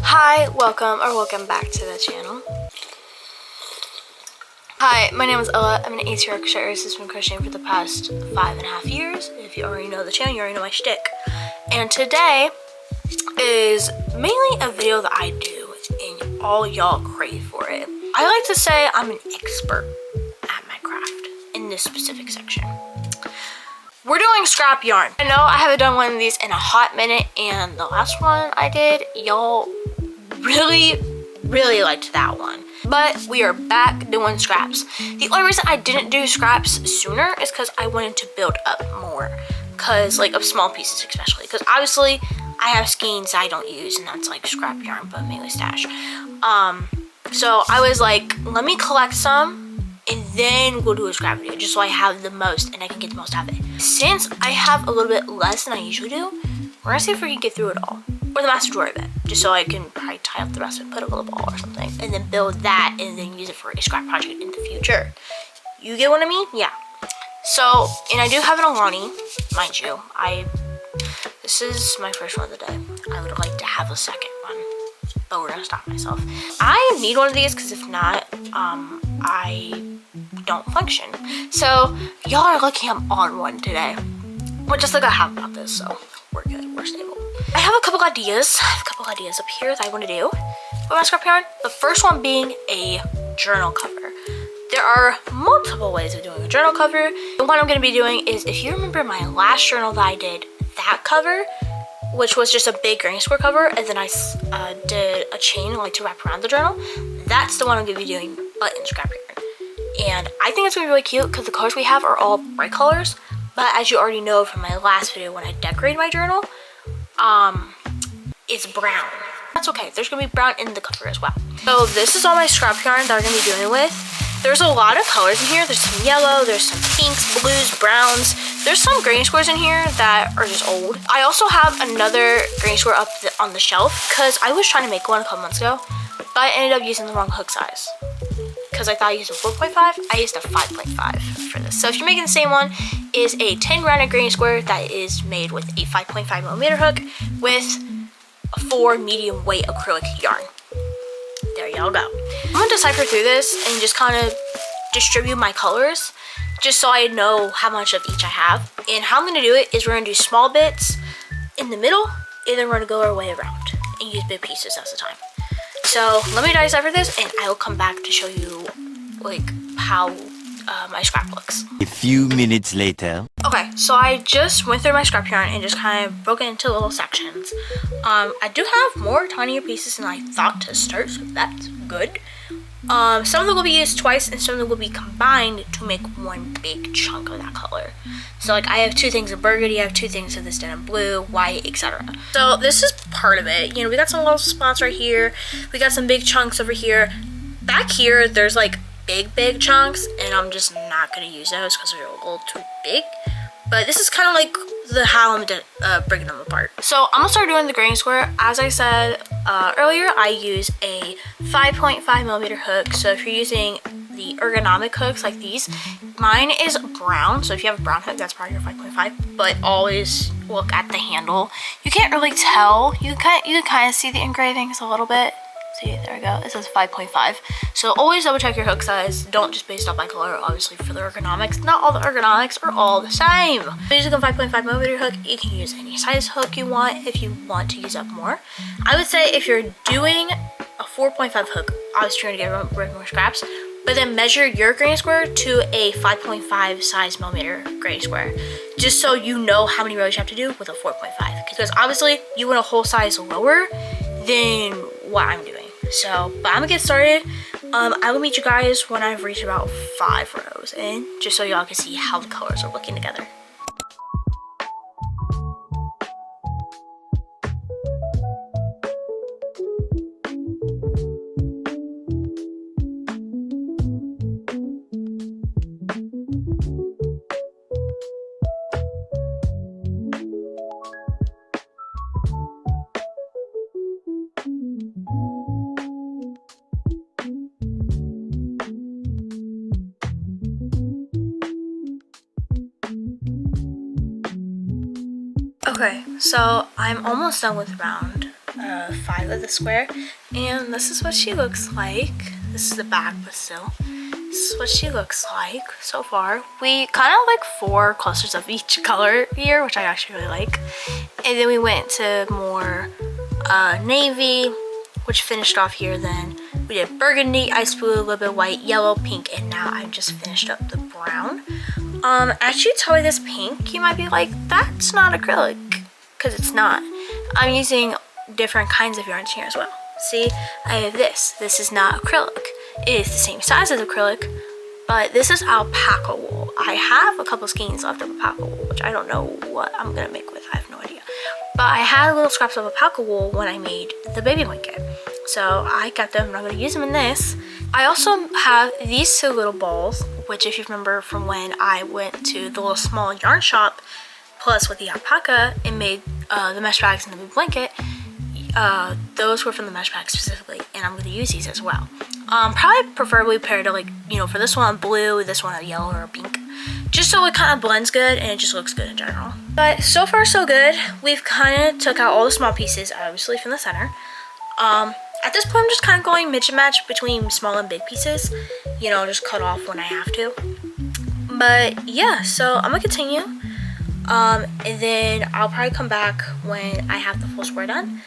Hi, welcome back to the channel. Hi, my name is Ella. I'm an 8-year crocheter who's been crocheting for the past 5.5 years. If you already know the channel, you already know my shtick. And today is mainly a video that I do and all y'all crave for it. I like to say I'm an expert at my craft in this specific section. We're doing scrap yarn. I know I haven't done one of these in a hot minute, and the last one I did, y'all really liked that one. But we are back doing scraps. The only reason I didn't do scraps sooner is because I wanted to build up more, like of small pieces especially, because obviously I have skeins I don't use, and that's like scrap yarn but mainly stash. So I was like, let me collect some and then we'll do a scrap video just so I have the most and I can get the most out of it. Since I have a little bit less than I usually do, we're gonna see if we can get through it all, or the vast majority of it, just so I can probably tie up the rest of it, put a little ball or something, and then build that and then use it for a scrap project in the future. You get what I mean? Yeah. So, and I do have an Alani, mind you. This is my first one of the day. I would like to have a second one, but we're gonna stop myself. I need one of these because if not, I don't function. So y'all are lucky I'm on one today. Well, just like I have about this, so we're good, we're stable. I have a couple ideas up here that I want to do with my scrap yarn. The first one being a journal cover. There are multiple ways of doing a journal cover. The one I'm going to be doing is, if you remember my last journal that I did, that cover, which was just a big granny square cover, and then I did a chain like to wrap around the journal. That's the one I'm going to be doing, but in scrap yarn. And I think it's going to be really cute because the colors we have are all bright colors. But as you already know from my last video when I decorated my journal, it's brown. That's okay. There's going to be brown in the cover as well. So this is all my scrap yarn that I'm going to be doing with. There's a lot of colors in here. There's some yellow, there's some pinks, blues, browns. There's some granny squares in here that are just old. I also have another granny square up on the shelf because I was trying to make one a couple months ago, but I ended up using the wrong hook size. Because I thought I used a 4.5, I used a 5.5 for this. So if you're making the same one, is a 10 rounded granny square that is made with a 5.5mm hook with 4 medium weight acrylic yarn. There y'all go. I'm gonna decipher through this and just kind of distribute my colors just so I know how much of each I have. And how I'm gonna do it is we're gonna do small bits in the middle, and then we're gonna go our way around and use big pieces as the time. So let me decipher this and I will come back to show you like how my scrap looks. A few minutes later. Okay, so I just went through my scrap yarn and just kind of broke it into little sections. I do have more tinier pieces than I thought to start, so that's good. Some of them will be used twice and some of them will be combined to make one big chunk of that color. So like I have 2 things of burgundy, I have 2 things of this denim blue, white, etc. So this is part of it. You know, we got some little spots right here. We got some big chunks over here. Back here, there's like big chunks, and I'm just not gonna use those because they're a little too big. But this is kind of like how I'm breaking them apart. So I'm gonna start doing the granny square. As I said earlier, I use a 5.5mm hook. So if you're using the ergonomic hooks like these, mine is brown. So if you have a brown hook, that's probably your 5.5. But always look at the handle. You can't really tell. You can kind of see the engravings a little bit. See, there we go. It says 5.5. So always double check your hook size. Don't just base it off by color, obviously, for the ergonomics. Not all the ergonomics are all the same. If you're using a 5.5mm hook, you can use any size hook you want if you want to use up more. I would say if you're doing a 4.5 hook, obviously you're gonna get more scraps, but then measure your granny square to a 5.5 size millimeter granny square, just so you know how many rows you have to do with a 4.5. Because obviously you want a whole size lower than what I'm doing. So, but I'm gonna get started. I will meet you guys when I've reached about 5 rows in, just so y'all can see how the colors are looking together. Okay, so I'm almost done with round 5 of the square, and this is what she looks like. This is the back, but still, this is what she looks like so far. We kind of like 4 clusters of each color here, which I actually really like, and then we went to more navy, which finished off here. Then we did burgundy, ice blue, a little bit of white, yellow, pink, and now I've just finished up the brown. As you tell me this pink, you might be like, that's not acrylic, because it's not. I'm using different kinds of yarns here as well. See, I have this. This is not acrylic. It is the same size as acrylic, but this is alpaca wool. I have a couple skeins left of alpaca wool, which I don't know what I'm gonna make with. I have no idea. But I had little scraps of alpaca wool when I made the baby blanket, so I got them and I'm gonna use them in this. I also have these 2 little balls, which if you remember from when I went to the little small yarn shop, plus with the alpaca and made the mesh bags and the baby blanket, those were from the mesh bag specifically, and I'm going to use these as well. Probably preferably paired to, like, you know, for this one blue, this one a yellow or a pink, just so it kind of blends good and it just looks good in general. But so far so good. We've kind of took out all the small pieces, obviously, from the center. At this point I'm just kind of going mix and match between small and big pieces, you know, just cut off when I have to. But yeah, so I'm gonna continue, and then I'll probably come back when I have the full square done.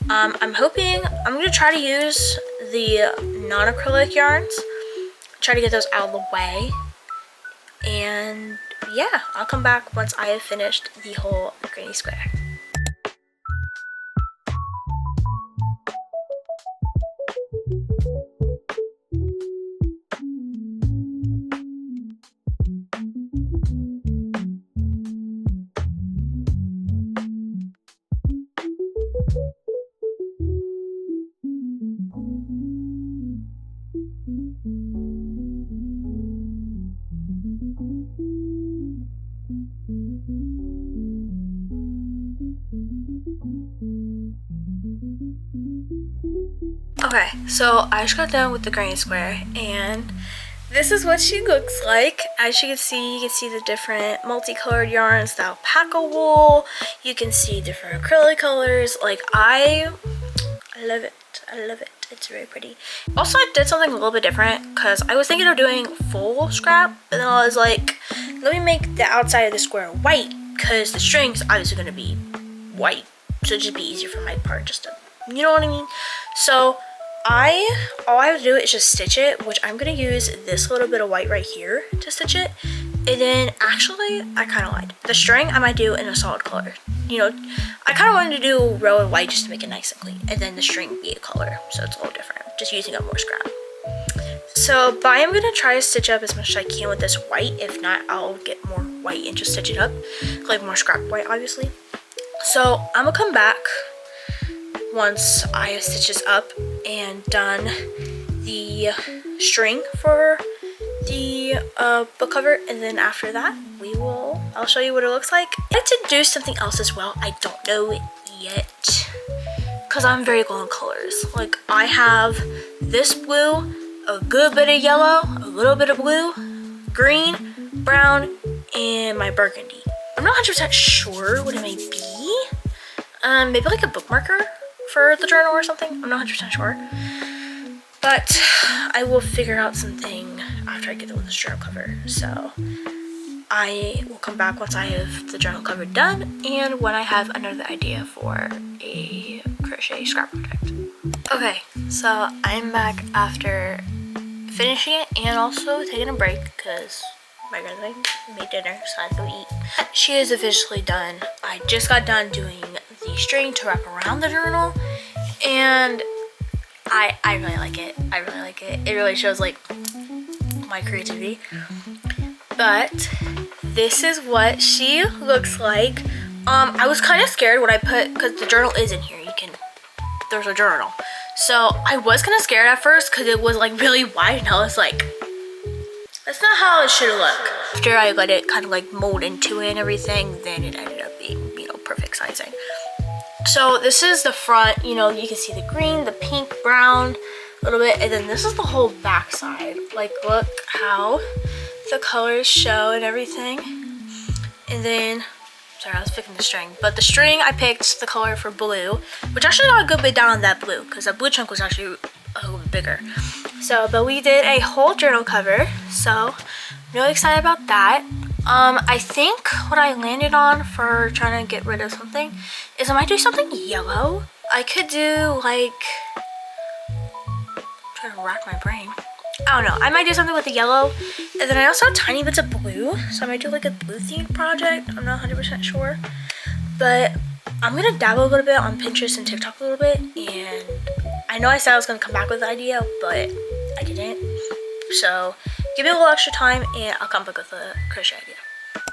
I'm hoping, I'm going to try to use the non-acrylic yarns, try to get those out of the way, and yeah, I'll come back once I have finished the whole granny square. Okay, so I just got done with the granny square, and this is what she looks like. As you can see the different multicolored yarns, the alpaca wool. You can see different acrylic colors. Like, I love it. I love it. It's very pretty. Also, I did something a little bit different because I was thinking of doing full scrap, and then I was like, let me make the outside of the square white because the string's obviously going to be white, so it'd just be easier for my part, just to, you know what I mean? So all I have to do is just stitch it, which I'm gonna use this little bit of white right here to stitch it. And then actually, I kind of lied. The string I might do in a solid color. You know, I kind of wanted to do red and white just to make it nice and clean, and then the string be a color, so it's a little different. Just using up more scrap. So, but I am gonna try to stitch up as much as I can with this white. If not, I'll get more white and just stitch it up, like more scrap white, obviously. So I'm gonna come back once I have stitched this up and done the string for the book cover, and then after that I'll show you what it looks like. I have to do something else as well. I don't know it yet because I'm very low on colors. Like, I have this blue, a good bit of yellow, a little bit of blue, green, brown, and my burgundy. I'm not 100% sure what it may be. Maybe like a bookmarker for the journal or something. I'm not 100% sure. But I will figure out something after I get done with this journal cover. So I will come back once I have the journal cover done and when I have another idea for a crochet scrap project. Okay, so I'm back after finishing it and also taking a break because my grandmother made dinner, so I had to go eat. She is officially done. I just got done doing the string to wrap around the journal, and I really like it. I really like it. It really shows like my creativity. But this is what she looks like. I was kind of scared when I put, because the journal is in here. There's a journal. So I was kind of scared at first because it was like really wide, and I was like, that's not how it should look. After I let it kind of like mold into it and everything, then it ended up being, you know, perfect sizing. So this is the front, you know, you can see the green, the pink, brown, a little bit, and then this is the whole back side. Like, look how the colors show and everything. And then sorry, I was picking the string. But the string, I picked the color for blue, which actually got a good bit down on that blue, because that blue chunk was actually a little bit bigger. So, but we did a whole journal cover, so I'm really excited about that. I think what I landed on for trying to get rid of something is I might do something yellow. I could do like, I'm trying to rack my brain. I don't know. I might do something with the yellow, and then I also have tiny bits of blue, so I might do like a blue themed project. I'm not 100% sure, but I'm gonna dabble a little bit on Pinterest and TikTok a little bit, and I know I said I was gonna come back with an idea, but I didn't. So give me a little extra time and I'll come back with a crochet idea.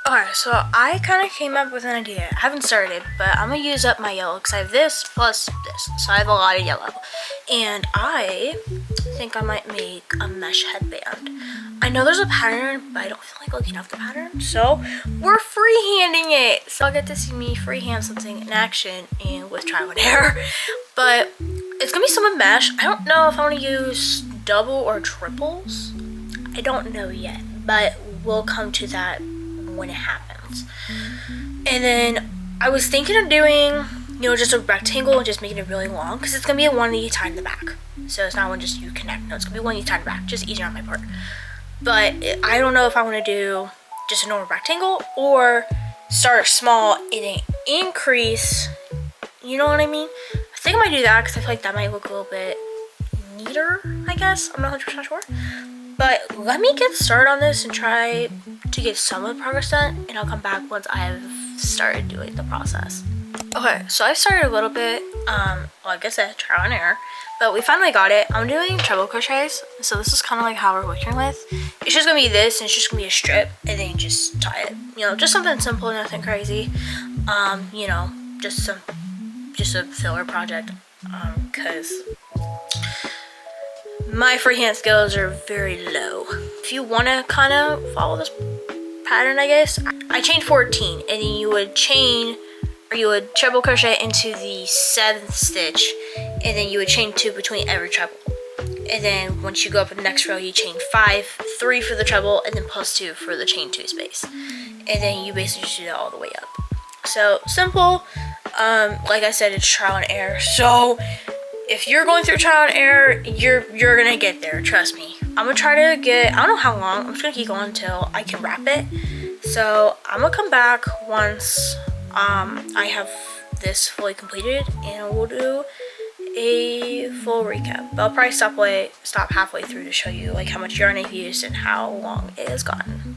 Alright, so I kind of came up with an idea. I haven't started, but I'm gonna use up my yellow because I have this plus this, so I have a lot of yellow. And I think I might make a mesh headband. I know there's a pattern, but I don't feel like looking up the pattern, so we're freehanding it. So I'll get to see me freehand something in action and with trial and error. But it's gonna be some mesh. I don't know if I want to use double or triples. I don't know yet, but we'll come to that when it happens. And then I was thinking of doing, you know, just a rectangle and just making it really long, because it's gonna be a one that you tie in the back. So it's not one just you connect. No, it's gonna be one you tie in the back. Just easier on my part. But I don't know if I want to do just a normal rectangle or start small and then increase. You know what I mean? I think I might do that because I feel like that might look a little bit neater, I guess. I'm not 100% sure. But let me get started on this and try to get some of the progress done, and I'll come back once I've started doing the process. Okay, so I started a little bit, like I said, trial and error, but we finally got it. I'm doing treble crochets, so this is kind of like how we're working with. It's just gonna be this, and it's just gonna be a strip, and then you just tie it. You know, just something simple, nothing crazy. You know, just a filler project, because my freehand skills are very low. If you want to kind of follow this pattern, I guess, I chained 14, and then you would chain, or you would treble crochet into the 7th stitch, and then you would chain 2 between every treble. And then once you go up in the next row, you chain 5, 3 for the treble, and then plus 2 for the chain 2 space. And then you basically just do that all the way up. So simple. Like I said, it's trial and error. So if you're going through trial and error, you're gonna get there, trust me. I'm gonna try to get, I don't know how long, I'm just gonna keep going until I can wrap it. So I'm gonna come back once I have this fully completed, and we'll do a full recap. But I'll probably stop halfway through to show you like how much yarn I've used and how long it has gotten.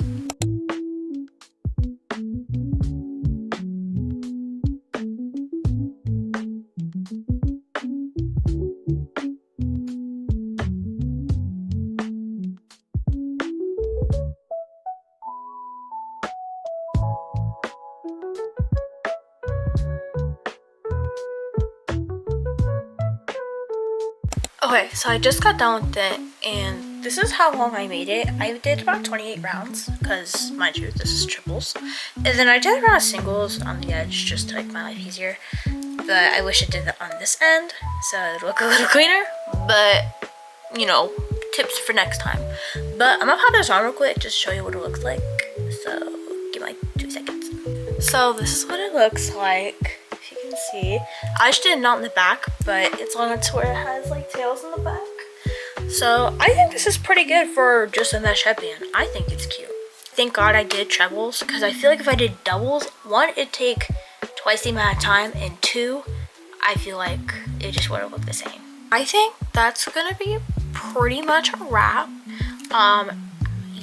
Okay, so I just got done with it, and this is how long I made it. I did about 28 rounds, because mind you, this is triples. And then I did a round of singles on the edge, just to make my life easier. But I wish it did that on this end, so it would look a little cleaner. But, you know, tips for next time. But I'm gonna pop this on real quick, just to show you what it looks like. So, give me like 2 seconds. So this is what it looks like. See, I just did a knot in the back, but it's long enough to where it has like tails in the back. So I think this is pretty good for just a mesh headband. I think it's cute. Thank God I did trebles, because I feel like if I did doubles, 1, it'd take twice the amount of time, and 2, I feel like it just wouldn't look the same. I think that's gonna be pretty much a wrap.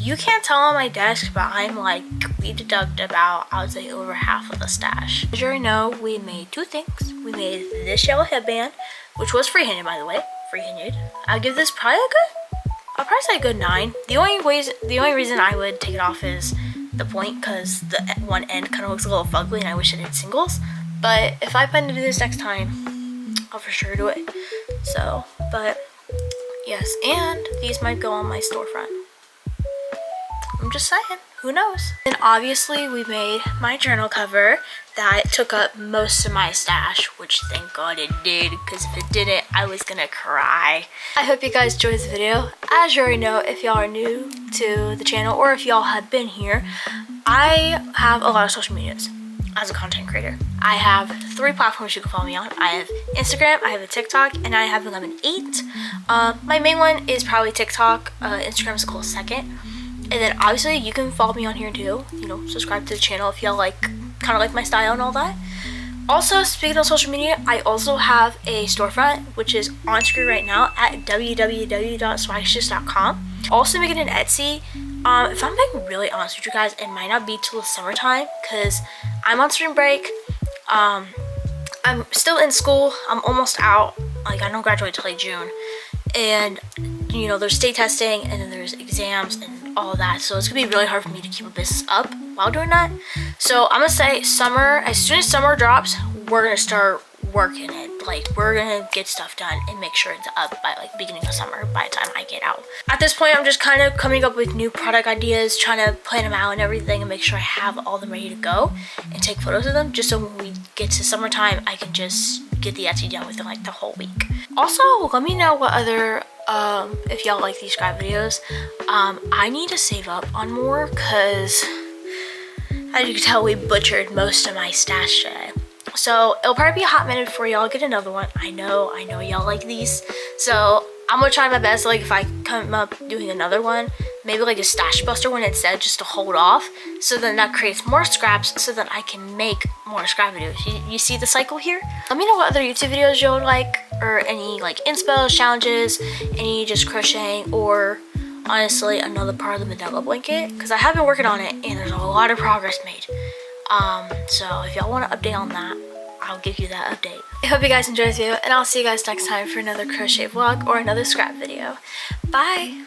You can't tell on my desk, but I'm like, we deducted about, I would say, over half of the stash. As you already know, we made 2 things. We made this yellow headband, which was freehanded, by the way. Freehanded. I'll give this probably I'll probably say a good 9. The only reason I would take it off is the point, because the one end kind of looks a little fugly, and I wish it had singles. But if I plan to do this next time, I'll for sure do it. So, but yes, and these might go on my storefront. I'm just saying, who knows? And obviously we made my journal cover that took up most of my stash, which thank God it did, because if it didn't, I was gonna cry. I hope you guys enjoyed this video. As you already know, if y'all are new to the channel, or if y'all have been here, I have a lot of social medias. as a content creator. I have 3 platforms you can follow me on. I have Instagram, I have a TikTok, and I have Lemon8. My main one is probably TikTok. Instagram is a close second. And then obviously you can follow me on here too. You know, subscribe to the channel if y'all like, kind of like my style and all that. Also, speaking of social media, I also have a storefront, which is on screen right now at www.swagshist.com. Also making an Etsy. If I'm being really honest with you guys, it might not be till the summertime because I'm on spring break. I'm still in school. I'm almost out. Like, I don't graduate till like June. And, you know, there's state testing and then there's exams and all of that. So it's gonna be really hard for me to keep a business up while doing that. So I'm gonna say summer, as soon as summer drops, we're gonna start working it. Like, we're gonna get stuff done and make sure it's up by like beginning of summer by the time I get out. At this point, I'm just kind of coming up with new product ideas, trying to plan them out and everything and make sure I have all of them ready to go and take photos of them, just so when we get to summertime, I can just get the Etsy done within like the whole week. Also, let me know what other if y'all like these scrap videos. I need to save up on more because as you can tell, we butchered most of my stash today. So it'll probably be a hot minute before y'all get another one. I know y'all like these. So I'm gonna try my best, like if I come up doing another one, maybe like a stash buster one instead, just to hold off. So then that creates more scraps so that I can make more scrap videos. You see the cycle here? Let me know what other YouTube videos you'll like, or any like inspo challenges, any just crocheting, or honestly another part of the Manila blanket, because I have been working on it and there's a lot of progress made. So if y'all want an update on that, I'll give you that update. I hope you guys enjoyed this video, and I'll see you guys next time for another crochet vlog or another scrap video. Bye!